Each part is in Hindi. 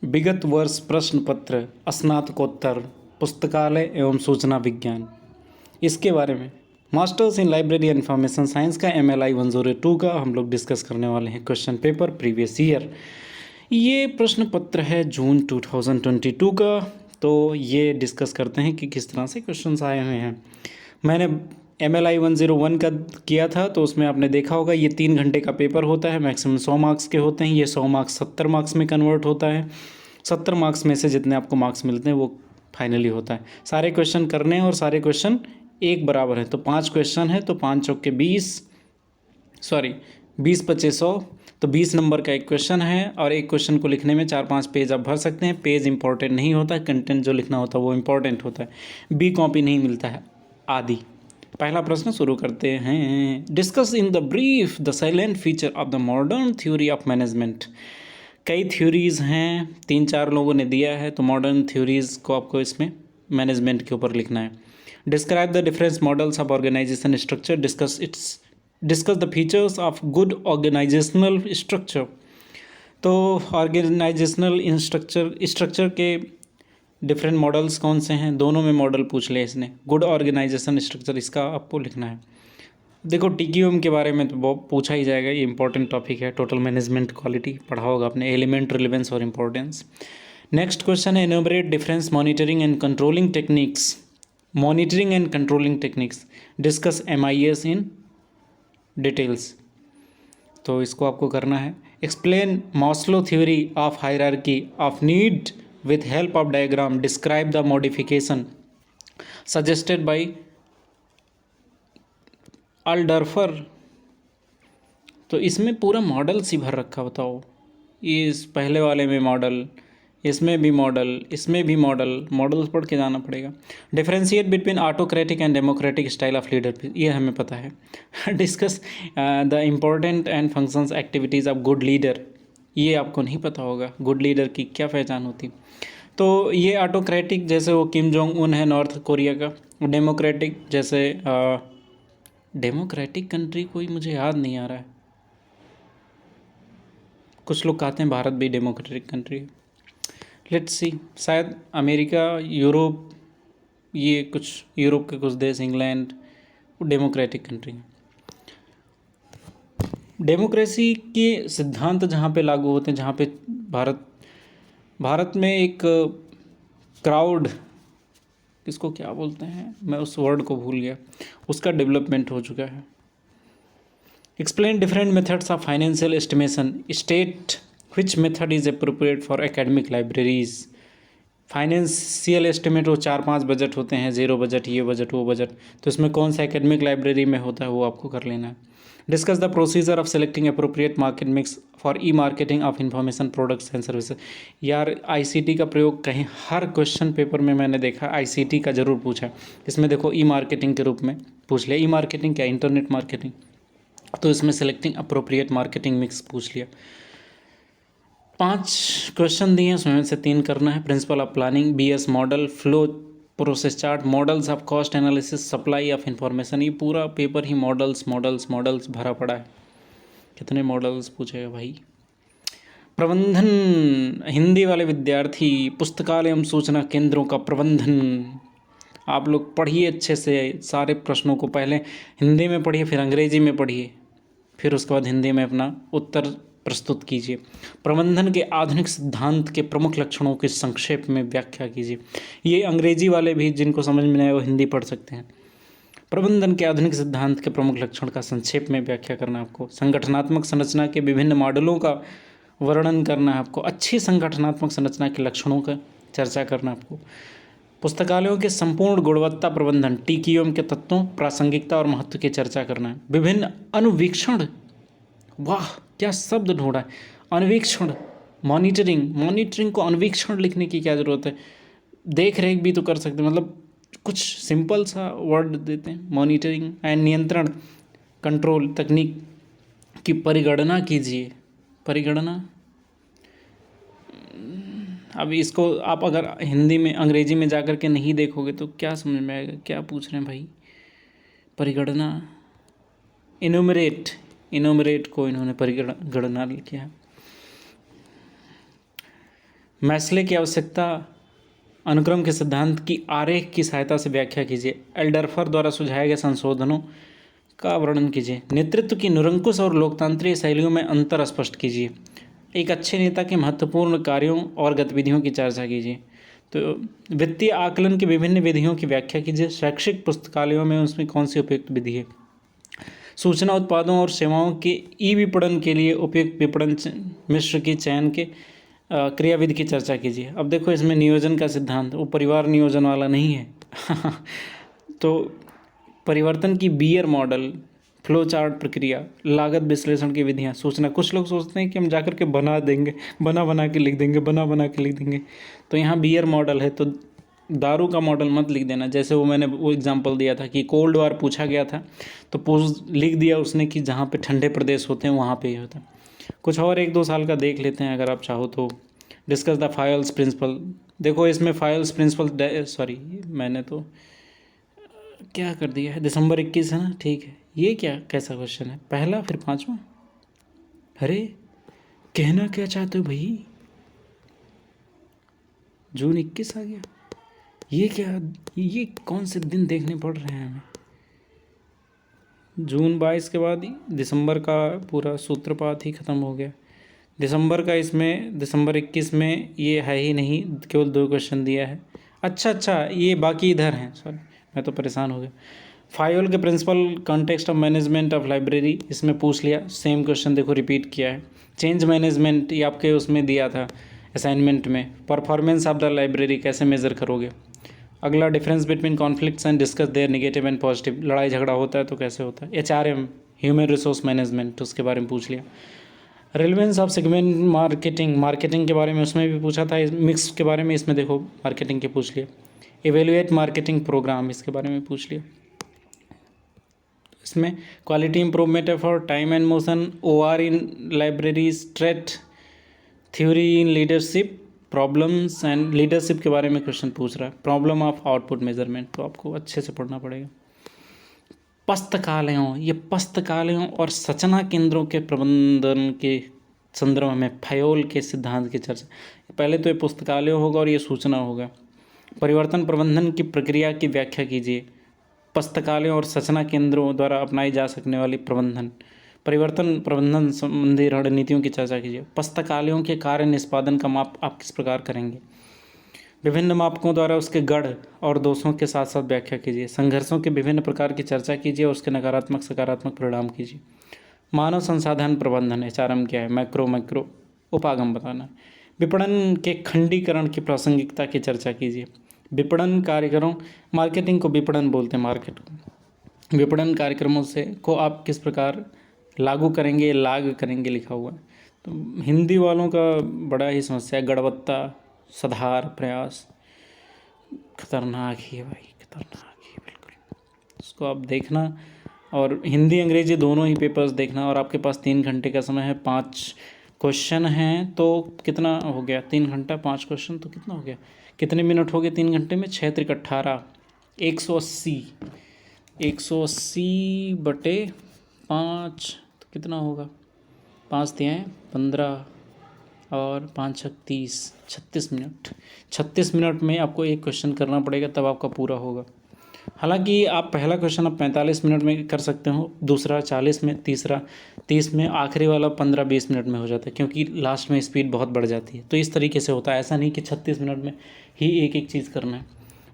विगत वर्ष प्रश्न पत्र स्नातकोत्तर पुस्तकालय एवं सूचना विज्ञान, इसके बारे में masters in library and information science का MLI 102 का हम लोग डिस्कस करने वाले हैं। क्वेश्चन पेपर प्रीवियस ईयर, ये प्रश्न पत्र है जून 2022 का। तो ये डिस्कस करते हैं कि किस तरह से क्वेश्चंस आए हुए हैं। मैंने MLI 101 का किया था, तो उसमें आपने देखा होगा ये 3 घंटे का पेपर होता है, मैक्सिमम 100 मार्क्स के होते हैं। ये 100 मार्क्स 70 मार्क्स में कन्वर्ट होता है। 70 मार्क्स में से जितने आपको मार्क्स मिलते हैं वो फाइनली होता है। सारे क्वेश्चन करने हैं और सारे क्वेश्चन एक बराबर है। तो 5 क्वेश्चन है, तो 5 चौके 20, सॉरी 20 25 100, तो 20 नंबर का एक क्वेश्चन है। और एक क्वेश्चन को लिखने में 4-5 पेज आप भर सकते हैं। पेज इंपॉर्टेंट नहीं होता, कंटेंट जो लिखना होता है वो इंपॉर्टेंट होता है। बी कॉपी नहीं मिलता है आदि। पहला प्रश्न शुरू करते हैं। Discuss in the brief the silent feature of the modern theory of management. कई थ्योरीज हैं, 3-4 लोगों ने दिया है, तो मॉडर्न थ्योरीज को आपको इसमें मैनेजमेंट के ऊपर लिखना है। Describe the difference models of organisation structure, discuss the features of good organisational structure. तो ऑर्गेनाइजेशनल स्ट्रक्चर के डिफरेंट मॉडल्स कौन से हैं, दोनों में मॉडल पूछ ले इसने। गुड ऑर्गेनाइजेशन स्ट्रक्चर, इसका आपको लिखना है। देखो TQM के बारे में तो बहुत पूछा ही जाएगा, ये इंपॉर्टेंट टॉपिक है। टोटल मैनेजमेंट क्वालिटी पढ़ा होगा आपने, एलिमेंट, रिलेवेंस और इंपॉर्टेंस। नेक्स्ट क्वेश्चन है enumerate difference monitoring and controlling techniques. Monitoring and controlling techniques, discuss MIS in details. तो इसको आपको करना है। Explain Maslow theory of hierarchy of need with help of diagram, describe the modification suggested by Alderfer। तो इसमें पूरा मॉडल सी भर रखा, बताओ। इस पहले वाले में मॉडल, इसमें भी मॉडल, इसमें भी मॉडल, मॉडल्स पढ़ के जाना पड़ेगा। Differentiate between autocratic and democratic style of leadership, ये हमें पता है। Discuss the important and functions activities of good leader, ये आपको नहीं पता होगा। गुड लीडर की क्या पहचान होती। तो ये ऑटोक्रेटिक जैसे वो किम जोंग उन है नॉर्थ कोरिया का। डेमोक्रेटिक जैसे डेमोक्रेटिक कंट्री कोई मुझे याद नहीं आ रहा है। कुछ लोग कहते हैं भारत भी डेमोक्रेटिक कंट्री है। लेट्स सी, शायद अमेरिका, यूरोप, ये कुछ यूरोप के कुछ देश, इंग्लैंड, वो डेमोक्रेटिक कंट्री है। डेमोक्रेसी के सिद्धांत जहाँ पे लागू होते हैं, जहाँ पे भारत में एक क्राउड, किसको क्या बोलते हैं, मैं उस वर्ड को भूल गया, उसका डेवलपमेंट हो चुका है। Explain different methods of financial estimation, state which method is appropriate for academic libraries. Financial estimate वो 4-5 बजट होते हैं, 0 बजट, ये बजट, वो बजट, तो इसमें कौन सा एकेडमिक लाइब्रेरी में होता है वो आपको कर लेना है। Discuss the procedure of selecting appropriate market mix for marketing of information products and services. यार ICT का प्रयोग कहीं हर क्वेश्चन पेपर में मैंने देखा ICT का जरूर पूछा। इसमें देखो मार्केटिंग के रूप में पूछ लिया। मार्केटिंग क्या, इंटरनेट मार्केटिंग, तो इसमें सेलेक्टिंग अप्रोप्रिएट मार्केटिंग मिक्स पूछ लिया। 5 क्वेश्चन दिए, उसमें से 3 करना है। Principle of planning, BS model, flow process chart, models of cost analysis, supply of information. ये पूरा पेपर ही मॉडल्स मॉडल्स मॉडल्स भरा पड़ा है। कितने मॉडल्स पूछेगा भाई। प्रबंधन, हिंदी वाले विद्यार्थी, पुस्तकालय एवं सूचना केंद्रों का प्रबंधन, आप लोग पढ़िए अच्छे से सारे प्रश्नों को। पहले हिंदी में पढ़िए, फिर अंग्रेजी में पढ़िए, फिर उसके बाद हिंदी में अपना उत्तर प्रस्तुत कीजिए। प्रबंधन के आधुनिक सिद्धांत के प्रमुख लक्षणों की संक्षेप में व्याख्या कीजिए। ये अंग्रेजी वाले भी जिनको समझ में नहीं आए वो हिंदी पढ़ सकते हैं। प्रबंधन के आधुनिक सिद्धांत के प्रमुख लक्षण का संक्षेप में व्याख्या करना है आपको। संगठनात्मक संरचना के विभिन्न मॉडलों का वर्णन करना है आपको। अच्छी संगठनात्मक संरचना के लक्षणों का चर्चा करना है आपको। पुस्तकालयों के संपूर्ण गुणवत्ता प्रबंधन, TQM के तत्वों, प्रासंगिकता और महत्व की चर्चा करना है। विभिन्न अनुवीक्षण, वाह क्या शब्द ढूंढा है, अनुवीक्षण, मॉनिटरिंग को अनुवीक्षण लिखने की क्या ज़रूरत है, देख रेख भी तो कर सकते हैं, मतलब कुछ सिंपल सा वर्ड देते हैं। मॉनिटरिंग एंड नियंत्रण, कंट्रोल, तकनीक की परिगणना कीजिए। परिगणना, अब इसको आप अगर हिंदी में अंग्रेजी में जाकर के नहीं देखोगे तो क्या समझ में आएगा, क्या पूछ रहे हैं भाई। परिगणना, इनोमरेट को इन्होंने परिगणना किया। मैस्ले की आवश्यकता अनुक्रम के सिद्धांत की आरेख की सहायता से व्याख्या कीजिए। एल्डरफर द्वारा सुझाए गए संशोधनों का वर्णन कीजिए। नेतृत्व की निरंकुश और लोकतांत्रिक शैलियों में अंतर स्पष्ट कीजिए। एक अच्छे नेता के महत्वपूर्ण कार्यों और गतिविधियों की चर्चा कीजिए। तो वित्तीय आकलन की विभिन्न विधियों की व्याख्या कीजिए। शैक्षिक पुस्तकालयों में उसमें कौन सी उपयुक्त विधि है। सूचना उत्पादों और सेवाओं के ई विपणन के लिए उपयुक्त विपणन मिश्र की चयन के क्रियाविधि की चर्चा कीजिए। अब देखो इसमें नियोजन का सिद्धांत, वो परिवार नियोजन वाला नहीं है तो परिवर्तन की बियर मॉडल, फ्लो चार्ट प्रक्रिया, लागत विश्लेषण की विधियाँ, सूचना। कुछ लोग सोचते हैं कि हम जाकर के बना देंगे, बना के लिख देंगे, तो यहाँ बियर मॉडल है तो दारू का मॉडल मत लिख देना। जैसे वो मैंने वो एग्जांपल दिया था कि कोल्ड वार पूछा गया था तो लिख दिया उसने कि जहाँ पे ठंडे प्रदेश होते हैं वहाँ पे ही होता है। कुछ और 1-2 साल का देख लेते हैं अगर आप चाहो तो। Discuss the Fayol's principle. देखो इसमें फाइल्स प्रिंसिपल, सॉरी मैंने तो क्या कर दिया है, दिसंबर 21 है ना, ठीक है। ये क्या कैसा क्वेश्चन है, पहला फिर 5वां। अरे कहना क्या चाहते हो भाई, जून 21 आ गया, ये क्या, ये कौन से दिन देखने पड़ रहे हैं हमें। जून 22 के बाद ही दिसंबर का पूरा सूत्रपात ही ख़त्म हो गया। दिसंबर का इसमें दिसंबर 21 में ये है ही नहीं, केवल 2 क्वेश्चन दिया है। अच्छा ये बाकी इधर हैं, सॉरी मैं तो परेशान हो गया। फायोल के principle context of management of library, इसमें पूछ लिया, सेम क्वेश्चन देखो रिपीट किया है। चेंज मैनेजमेंट ये आपके उसमें दिया था असाइनमेंट में। परफॉर्मेंस ऑफ द लाइब्रेरी कैसे मेज़र करोगे। अगला difference between conflicts and discuss their negative and positive, लड़ाई झगड़ा होता है तो कैसे होता है। HRM ह्यूमन रिसोर्स मैनेजमेंट, उसके बारे में पूछ लिया। रिलेवेंस ऑफ सेगमेंट मार्केटिंग के बारे में उसमें भी पूछा था। मिक्स के बारे में इसमें देखो मार्केटिंग के पूछ लिया। एवेल्युएट मार्केटिंग प्रोग्राम, इसके बारे में पूछ लिया। इसमें quality improvement effort, time and motion, OR in library, straight theory in leadership, problems and leadership के बारे में क्वेश्चन पूछ रहा है। प्रॉब्लम ऑफ आउटपुट मेजरमेंट, तो आपको अच्छे से पढ़ना पड़ेगा। पुस्तकालयों और सूचना केंद्रों के प्रबंधन के संदर्भ में फायोल के सिद्धांत की चर्चा। पहले तो ये पुस्तकालय होगा और ये सूचना होगा। परिवर्तन प्रबंधन की प्रक्रिया की व्याख्या कीजिए। पुस्तकालयों और सूचना केंद्रों द्वारा अपनाई जा सकने वाली परिवर्तन प्रबंधन संबंधी रणनीतियों की चर्चा कीजिए। पुस्तकालयों के कार्य निष्पादन का माप आप किस प्रकार करेंगे। विभिन्न मापकों द्वारा उसके गढ़ और दोषों के साथ साथ व्याख्या कीजिए। संघर्षों के विभिन्न प्रकार की चर्चा कीजिए और उसके नकारात्मक सकारात्मक परिणाम कीजिए। मानव संसाधन प्रबंधन HRM क्या है, मैक्रो उपागम बताना। विपणन के खंडीकरण की प्रासंगिकता की चर्चा कीजिए। विपणन कार्यक्रमों, मार्केटिंग को विपणन बोलते हैं, मार्केट को। विपणन कार्यक्रमों से को आप किस प्रकार लागू करेंगे, लिखा हुआ है। तो हिंदी वालों का बड़ा ही समस्या है। गुणवत्ता सुधार प्रयास, खतरनाक ही है भाई, खतरनाक ही बिल्कुल। उसको आप देखना और हिंदी अंग्रेजी दोनों ही पेपर्स देखना। और आपके पास 3 घंटे का समय है, 5 क्वेश्चन हैं तो कितना हो गया, 3 घंटा 5 क्वेश्चन तो कितना हो गया, कितने मिनट हो गए 3 घंटे में, 6 × 18 180 बटे 5 तो कितना होगा, 5 × 15 और 5 × 36 मिनट। 36 मिनट में आपको एक क्वेश्चन करना पड़ेगा, तब आपका पूरा होगा। हालांकि आप पहला क्वेश्चन आप 45 मिनट में कर सकते हो, दूसरा 40 में, तीसरा 30 में, आखिरी वाला 15-20 मिनट में हो जाता है, क्योंकि लास्ट में स्पीड बहुत बढ़ जाती है। तो इस तरीके से होता है, ऐसा नहीं कि 36 मिनट में ही एक चीज़ करना है,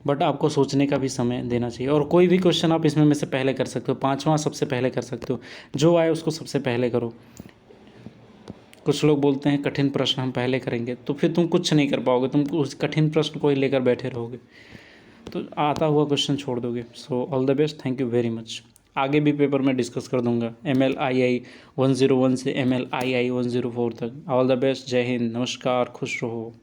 बट आपको सोचने का भी समय देना चाहिए। और कोई भी क्वेश्चन आप इसमें में से पहले कर सकते हो, 5वां सबसे पहले कर सकते हो, जो आए उसको सबसे पहले करो। कुछ लोग बोलते हैं कठिन प्रश्न हम पहले करेंगे, तो फिर तुम कुछ नहीं कर पाओगे, तुम उस कठिन प्रश्न को ही लेकर बैठे रहोगे, तो आता हुआ क्वेश्चन छोड़ दोगे। So all the best, thank you very much. आगे भी पेपर में डिस्कस कर दूंगा, MLII 101 से MLII 104 तक। ऑल द बेस्ट, जय हिंद, नमस्कार, खुश रहो।